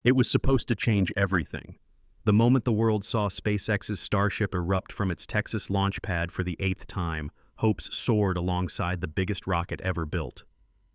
It was supposed to change everything. The moment the world saw SpaceX's Starship erupt from its Texas launch pad for the 8th time, hopes soared alongside the biggest rocket ever built.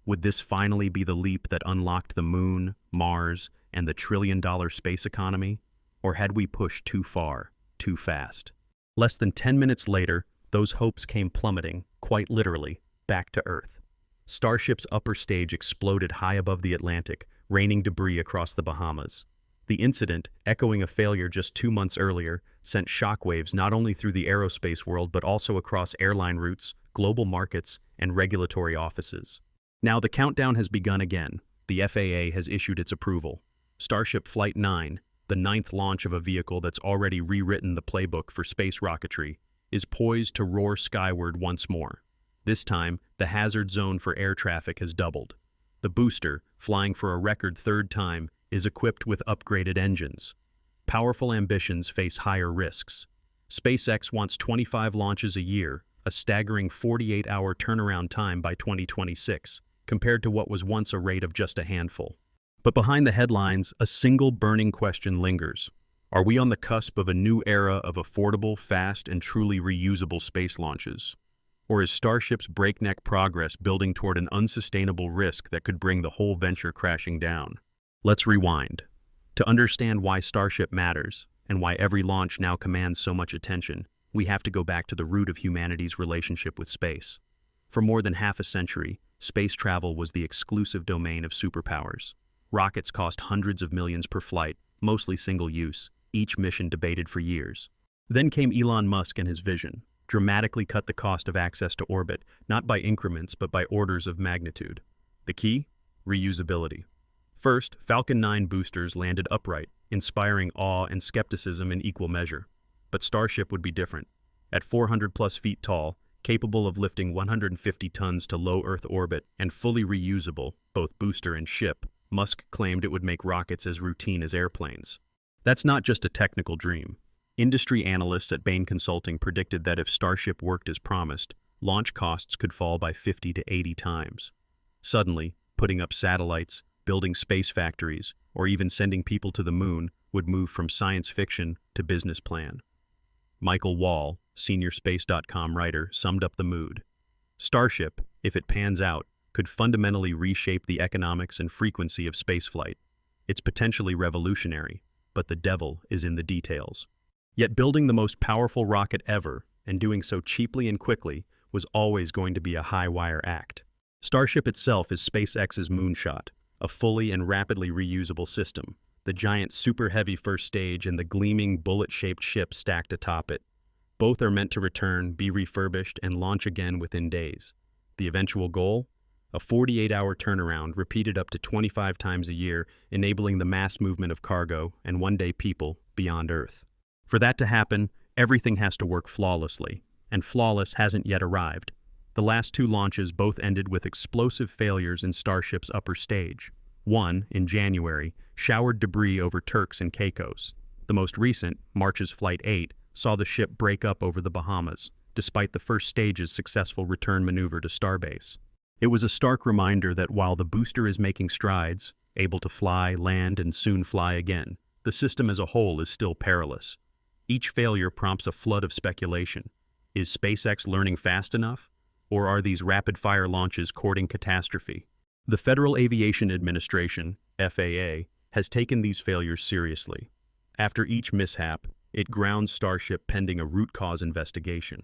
Would this finally be the leap that unlocked the moon, Mars, and the trillion-dollar space economy? Or had we pushed too far, too fast? Less than 10 minutes later, those hopes came plummeting, quite literally, back to Earth. Starship's upper stage exploded high above the Atlantic, raining debris across the Bahamas. The incident, echoing a failure just 2 months earlier, sent shockwaves not only through the aerospace world but also across airline routes, global markets, and regulatory offices. Now the countdown has begun again. The FAA has issued its approval. Starship Flight 9, the 9th launch of a vehicle that's already rewritten the playbook for space rocketry, is poised to roar skyward once more. This time, the hazard zone for air traffic has doubled. The booster, flying for a record 3rd time, is equipped with upgraded engines. Powerful ambitions face higher risks. SpaceX wants 25 launches a year, a staggering 48-hour turnaround time by 2026, compared to what was once a rate of just a handful. But behind the headlines, a single burning question lingers. Are we on the cusp of a new era of affordable, fast, and truly reusable space launches? Or is Starship's breakneck progress building toward an unsustainable risk that could bring the whole venture crashing down? Let's rewind. To understand why Starship matters, and why every launch now commands so much attention, we have to go back to the root of humanity's relationship with space. For more than half a century, space travel was the exclusive domain of superpowers. Rockets cost hundreds of millions per flight, mostly single-use, each mission debated for years. Then came Elon Musk and his vision: dramatically cut the cost of access to orbit, not by increments but by orders of magnitude. The key? Reusability. First, Falcon 9 boosters landed upright, inspiring awe and skepticism in equal measure. But Starship would be different. At 400-plus feet tall, capable of lifting 150 tons to low Earth orbit, and fully reusable, both booster and ship, Musk claimed it would make rockets as routine as airplanes. That's not just a technical dream. Industry analysts at Bain Consulting predicted that if Starship worked as promised, launch costs could fall by 50 to 80 times. Suddenly, putting up satellites, building space factories, or even sending people to the moon would move from science fiction to business plan. Michael Wall, senior Space.com writer, summed up the mood. Starship, if it pans out, could fundamentally reshape the economics and frequency of spaceflight. It's potentially revolutionary, but the devil is in the details. Yet building the most powerful rocket ever, and doing so cheaply and quickly, was always going to be a high-wire act. Starship itself is SpaceX's moonshot, a fully and rapidly reusable system, the giant super-heavy first stage and the gleaming bullet-shaped ship stacked atop it. Both are meant to return, be refurbished, and launch again within days. The eventual goal? A 48-hour turnaround repeated up to 25 times a year, enabling the mass movement of cargo and one-day people beyond Earth. For that to happen, everything has to work flawlessly, and flawless hasn't yet arrived. The last 2 launches both ended with explosive failures in Starship's upper stage. One, in January, showered debris over Turks and Caicos. The most recent, March's Flight 8, saw the ship break up over the Bahamas, despite the first stage's successful return maneuver to Starbase. It was a stark reminder that while the booster is making strides, able to fly, land, and soon fly again, the system as a whole is still perilous. Each failure prompts a flood of speculation. Is SpaceX learning fast enough? Or are these rapid-fire launches courting catastrophe? The Federal Aviation Administration, FAA, has taken these failures seriously. After each mishap, it grounds Starship pending a root cause investigation.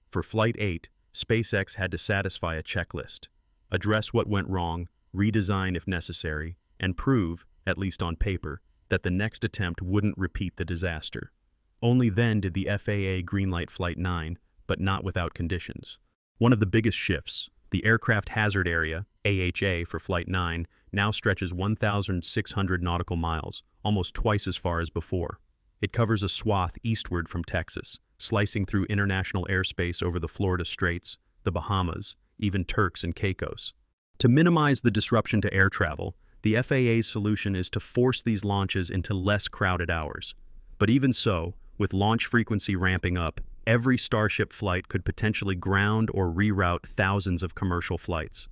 For Flight 8, SpaceX had to satisfy a checklist: address what went wrong, redesign if necessary, and prove, at least on paper, that the next attempt wouldn't repeat the disaster. Only then did the FAA greenlight Flight 9, but not without conditions. One of the biggest shifts, the Aircraft Hazard Area, AHA for Flight 9, now stretches 1,600 nautical miles, almost twice as far as before. It covers a swath eastward from Texas, slicing through international airspace over the Florida Straits, the Bahamas, even Turks and Caicos. To minimize the disruption to air travel, the FAA's solution is to force these launches into less crowded hours. But even so, with launch frequency ramping up, every Starship flight could potentially ground or reroute thousands of commercial flights.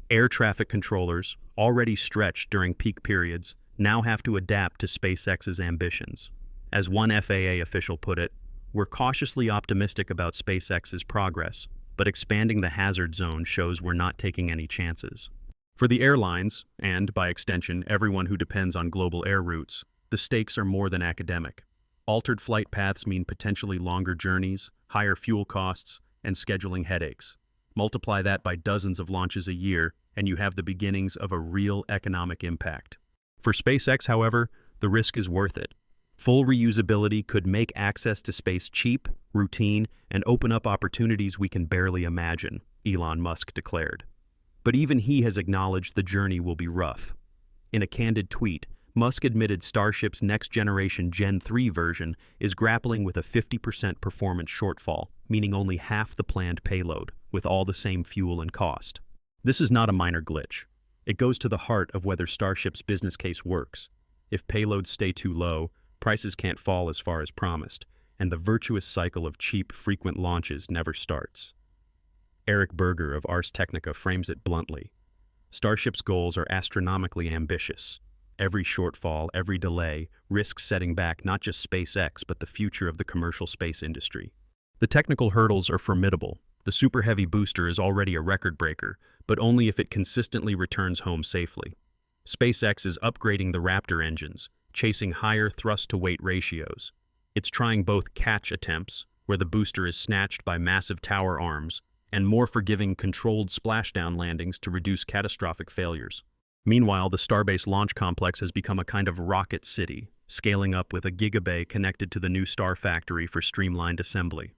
Air traffic controllers, already stretched during peak periods, now have to adapt to SpaceX's ambitions. As one FAA official put it, "We're cautiously optimistic about SpaceX's progress, but expanding the hazard zone shows we're not taking any chances." For the airlines, and by extension everyone who depends on global air routes, the stakes are more than academic. Altered flight paths mean potentially longer journeys, higher fuel costs, and scheduling headaches. Multiply that by dozens of launches a year, and you have the beginnings of a real economic impact. For SpaceX, however, the risk is worth it. Full reusability could make access to space cheap, routine, and open up opportunities we can barely imagine, Elon Musk declared. But even he has acknowledged the journey will be rough. In a candid tweet, Musk admitted Starship's next-generation Gen 3 version is grappling with a 50% performance shortfall, meaning only half the planned payload, with all the same fuel and cost. This is not a minor glitch. It goes to the heart of whether Starship's business case works. If payloads stay too low, prices can't fall as far as promised, and the virtuous cycle of cheap, frequent launches never starts. Eric Berger of Ars Technica frames it bluntly. Starship's goals are astronomically ambitious. Every shortfall, every delay, risks setting back not just SpaceX but the future of the commercial space industry. The technical hurdles are formidable. The Super Heavy booster is already a record breaker, but only if it consistently returns home safely. SpaceX is upgrading the Raptor engines, chasing higher thrust-to-weight ratios. It's trying both catch attempts, where the booster is snatched by massive tower arms, and more forgiving controlled splashdown landings to reduce catastrophic failures. Meanwhile, the Starbase launch complex has become a kind of rocket city, scaling up with a gigabay connected to the new Star Factory for streamlined assembly.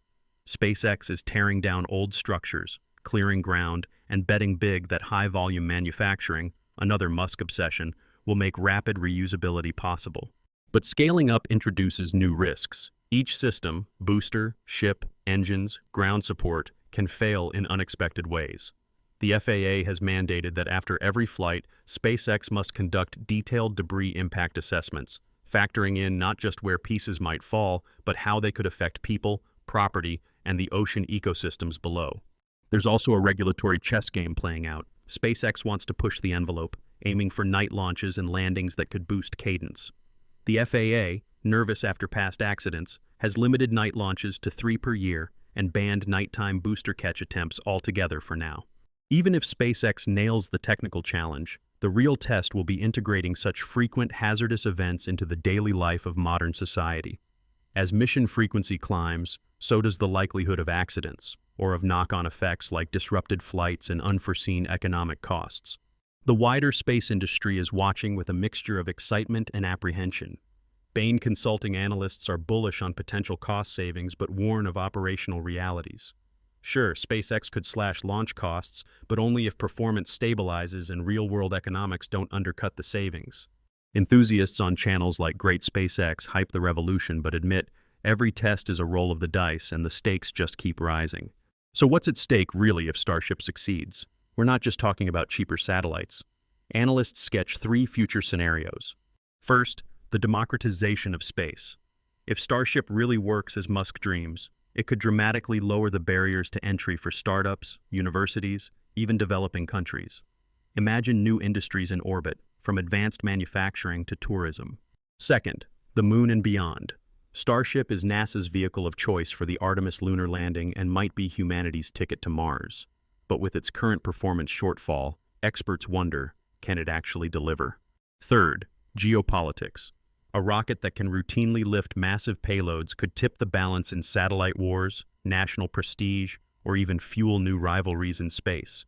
SpaceX is tearing down old structures, clearing ground, and betting big that high-volume manufacturing, another Musk obsession, will make rapid reusability possible. But scaling up introduces new risks. Each system, booster, ship, engines, ground support, can fail in unexpected ways. The FAA has mandated that after every flight, SpaceX must conduct detailed debris impact assessments, factoring in not just where pieces might fall, but how they could affect people, property, and the ocean ecosystems below. There's also a regulatory chess game playing out. SpaceX wants to push the envelope, aiming for night launches and landings that could boost cadence. The FAA, nervous after past accidents, has limited night launches to 3 per year and banned nighttime booster catch attempts altogether for now. Even if SpaceX nails the technical challenge, the real test will be integrating such frequent hazardous events into the daily life of modern society. As mission frequency climbs, so does the likelihood of accidents, or of knock-on effects like disrupted flights and unforeseen economic costs. The wider space industry is watching with a mixture of excitement and apprehension. Bain consulting analysts are bullish on potential cost savings but warn of operational realities. Sure, SpaceX could slash launch costs, but only if performance stabilizes and real-world economics don't undercut the savings. Enthusiasts on channels like Great SpaceX hype the revolution but admit every test is a roll of the dice and the stakes just keep rising. So what's at stake really if Starship succeeds? We're not just talking about cheaper satellites. Analysts sketch 3 future scenarios. First, the democratization of space. If Starship really works as Musk dreams, it could dramatically lower the barriers to entry for startups, universities, even developing countries. Imagine new industries in orbit, from advanced manufacturing to tourism. Second, the moon and beyond. Starship is NASA's vehicle of choice for the Artemis lunar landing and might be humanity's ticket to Mars. But with its current performance shortfall, experts wonder, can it actually deliver? Third, geopolitics. A rocket that can routinely lift massive payloads could tip the balance in satellite wars, national prestige, or even fuel new rivalries in space.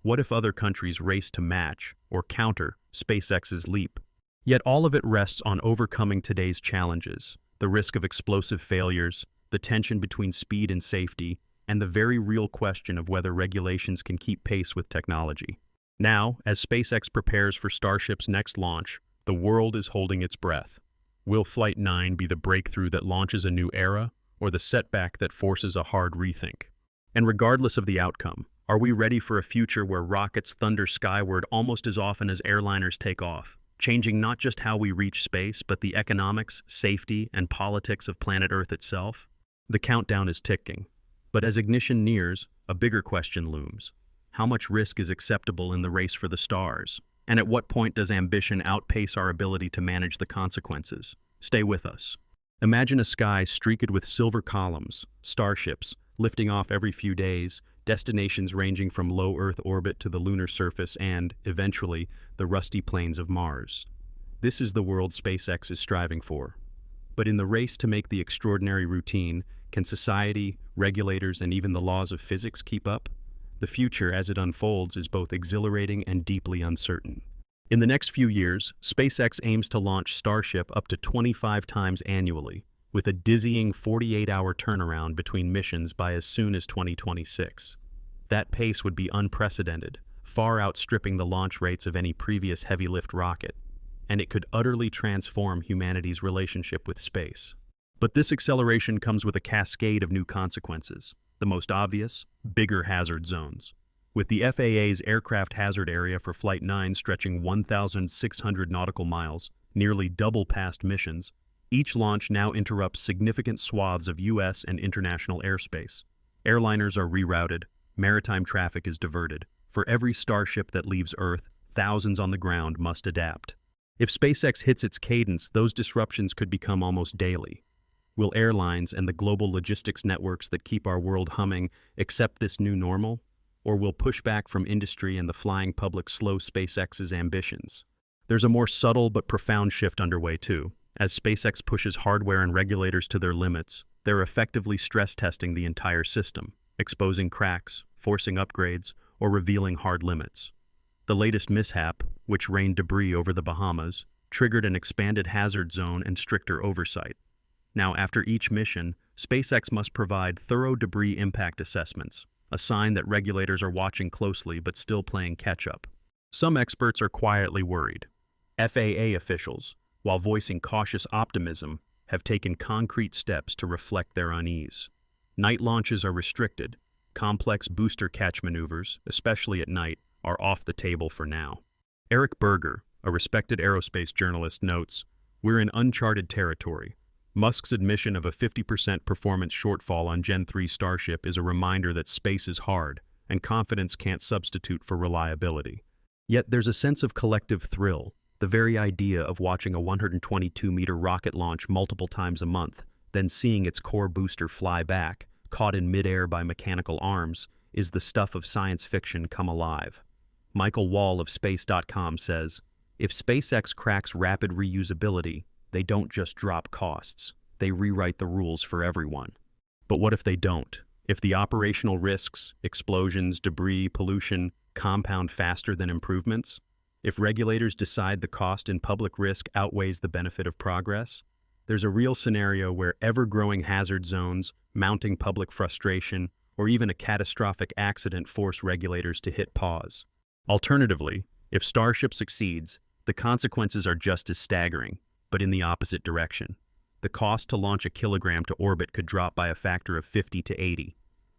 What if other countries race to match or counter SpaceX's leap? Yet all of it rests on overcoming today's challenges, the risk of explosive failures, the tension between speed and safety, and the very real question of whether regulations can keep pace with technology. Now, as SpaceX prepares for Starship's next launch, the world is holding its breath. Will Flight 9 be the breakthrough that launches a new era, or the setback that forces a hard rethink? And regardless of the outcome, are we ready for a future where rockets thunder skyward almost as often as airliners take off, changing not just how we reach space, but the economics, safety, and politics of planet Earth itself? The countdown is ticking. But as ignition nears, a bigger question looms. How much risk is acceptable in the race for the stars? And at what point does ambition outpace our ability to manage the consequences? Stay with us. Imagine a sky streaked with silver columns, starships, lifting off every few days, destinations ranging from low Earth orbit to the lunar surface and, eventually, the rusty plains of Mars. This is the world SpaceX is striving for. But in the race to make the extraordinary routine, can society, regulators, and even the laws of physics keep up? The future, as it unfolds, is both exhilarating and deeply uncertain. In the next few years, SpaceX aims to launch Starship up to 25 times annually, with a dizzying 48-hour turnaround between missions by as soon as 2026. That pace would be unprecedented, far outstripping the launch rates of any previous heavy-lift rocket, and it could utterly transform humanity's relationship with space. But this acceleration comes with a cascade of new consequences. The most obvious, bigger hazard zones. With the FAA's aircraft hazard area for Flight 9 stretching 1,600 nautical miles, nearly double past missions, each launch now interrupts significant swaths of U.S. and international airspace. Airliners are rerouted, maritime traffic is diverted. For every Starship that leaves Earth, thousands on the ground must adapt. If SpaceX hits its cadence, those disruptions could become almost daily. Will airlines and the global logistics networks that keep our world humming accept this new normal? Or will pushback from industry and the flying public slow SpaceX's ambitions? There's a more subtle but profound shift underway too. As SpaceX pushes hardware and regulators to their limits, they're effectively stress testing the entire system, exposing cracks, forcing upgrades, or revealing hard limits. The latest mishap, which rained debris over the Bahamas, triggered an expanded hazard zone and stricter oversight. Now, after each mission, SpaceX must provide thorough debris impact assessments, a sign that regulators are watching closely but still playing catch-up. Some experts are quietly worried. FAA officials, while voicing cautious optimism, have taken concrete steps to reflect their unease. Night launches are restricted. Complex booster catch maneuvers, especially at night, are off the table for now. Eric Berger, a respected aerospace journalist, notes, "We're in uncharted territory. Musk's admission of a 50% performance shortfall on Gen 3 Starship is a reminder that space is hard, and confidence can't substitute for reliability. Yet there's a sense of collective thrill, the very idea of watching a 122-meter rocket launch multiple times a month, then seeing its core booster fly back, caught in midair by mechanical arms, is the stuff of science fiction come alive." Michael Wall of Space.com says, "If SpaceX cracks rapid reusability, they don't just drop costs, they rewrite the rules for everyone." But what if they don't? If the operational risks, explosions, debris, pollution, compound faster than improvements? If regulators decide the cost and public risk outweighs the benefit of progress? There's a real scenario where ever-growing hazard zones, mounting public frustration, or even a catastrophic accident force regulators to hit pause. Alternatively, if Starship succeeds, the consequences are just as staggering, but in the opposite direction. The cost to launch a kilogram to orbit could drop by a factor of 50 to 80.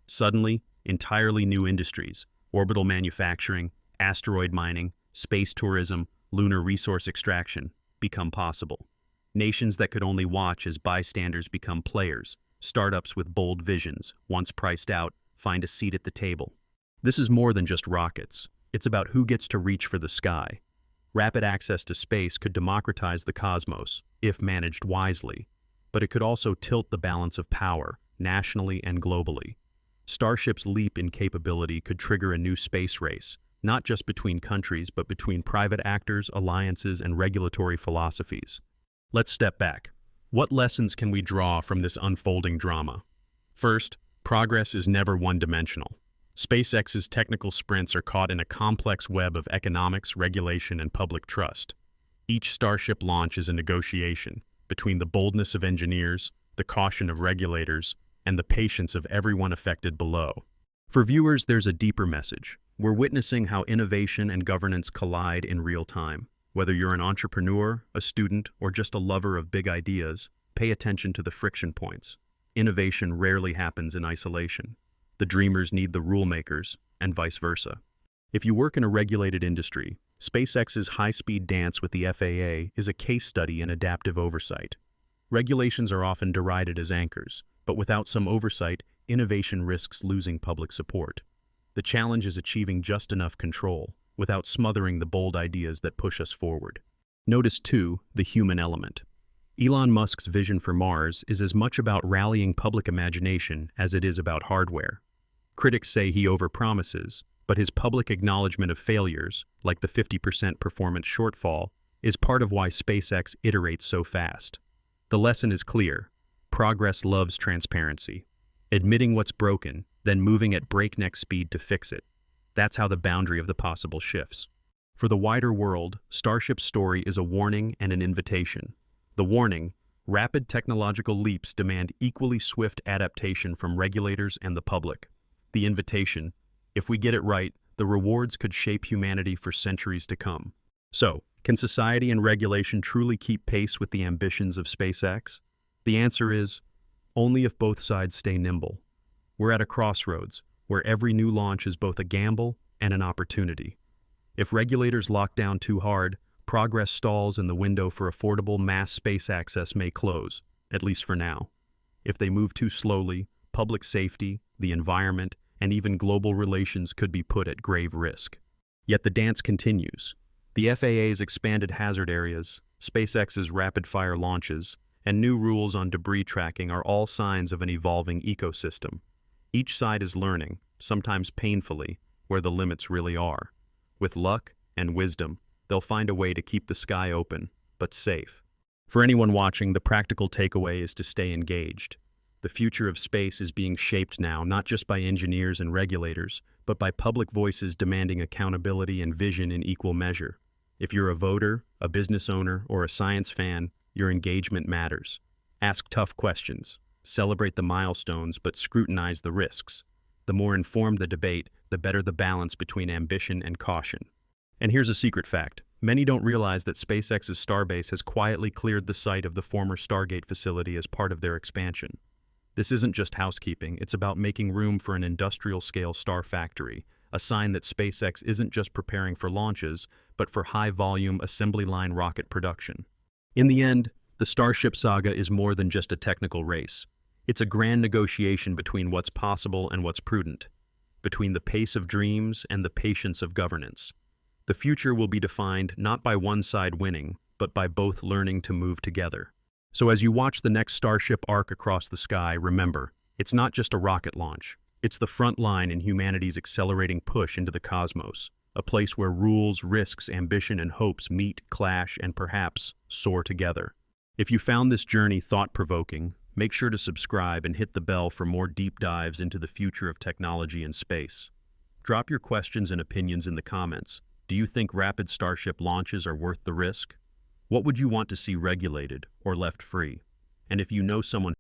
Suddenly, entirely new industries, orbital manufacturing, asteroid mining, space tourism, lunar resource extraction, become possible. Nations that could only watch as bystanders become players, startups with bold visions, once priced out, find a seat at the table. This is more than just rockets. It's about who gets to reach for the sky. Rapid access to space could democratize the cosmos, if managed wisely, but it could also tilt the balance of power, nationally and globally. Starship's leap in capability could trigger a new space race, not just between countries, but between private actors, alliances, and regulatory philosophies. Let's step back. What lessons can we draw from this unfolding drama? First, progress is never one-dimensional. SpaceX's technical sprints are caught in a complex web of economics, regulation, and public trust. Each Starship launch is a negotiation between the boldness of engineers, the caution of regulators, and the patience of everyone affected below. For viewers, there's a deeper message. We're witnessing how innovation and governance collide in real time. Whether you're an entrepreneur, a student, or just a lover of big ideas, pay attention to the friction points. Innovation rarely happens in isolation. The dreamers need the rule makers, and vice versa. If you work in a regulated industry, SpaceX's high-speed dance with the FAA is a case study in adaptive oversight. Regulations are often derided as anchors, but without some oversight, innovation risks losing public support. The challenge is achieving just enough control, without smothering the bold ideas that push us forward. Notice, too, the human element. Elon Musk's vision for Mars is as much about rallying public imagination as it is about hardware. Critics say he overpromises, but his public acknowledgement of failures, like the 50% performance shortfall, is part of why SpaceX iterates so fast. The lesson is clear. Progress loves transparency. Admitting what's broken, then moving at breakneck speed to fix it. That's how the boundary of the possible shifts. For the wider world, Starship's story is a warning and an invitation. The warning: rapid technological leaps demand equally swift adaptation from regulators and the public. The invitation: if we get it right, the rewards could shape humanity for centuries to come. So, can society and regulation truly keep pace with the ambitions of SpaceX? The answer is, only if both sides stay nimble. We're at a crossroads, where every new launch is both a gamble and an opportunity. If regulators lock down too hard, progress stalls and the window for affordable mass space access may close, at least for now. If they move too slowly, public safety, the environment, and even global relations could be put at grave risk. Yet the dance continues. The FAA's expanded hazard areas, SpaceX's rapid-fire launches, and new rules on debris tracking are all signs of an evolving ecosystem. Each side is learning, sometimes painfully, where the limits really are. With luck and wisdom, they'll find a way to keep the sky open, but safe. For anyone watching, the practical takeaway is to stay engaged. The future of space is being shaped now not just by engineers and regulators, but by public voices demanding accountability and vision in equal measure. If you're a voter, a business owner, or a science fan, your engagement matters. Ask tough questions, celebrate the milestones, but scrutinize the risks. The more informed the debate, the better the balance between ambition and caution. And here's a secret fact. Many don't realize that SpaceX's Starbase has quietly cleared the site of the former Stargate facility as part of their expansion. This isn't just housekeeping, it's about making room for an industrial-scale star factory, a sign that SpaceX isn't just preparing for launches, but for high-volume assembly line rocket production. In the end, the Starship saga is more than just a technical race. It's a grand negotiation between what's possible and what's prudent, between the pace of dreams and the patience of governance. The future will be defined not by one side winning, but by both learning to move together. So as you watch the next Starship arc across the sky, remember, it's not just a rocket launch. It's the front line in humanity's accelerating push into the cosmos, a place where rules, risks, ambition, and hopes meet, clash, and perhaps soar together. If you found this journey thought-provoking, make sure to subscribe and hit the bell for more deep dives into the future of technology and space. Drop your questions and opinions in the comments. Do you think rapid Starship launches are worth the risk? What would you want to see regulated or left free? And if you know someone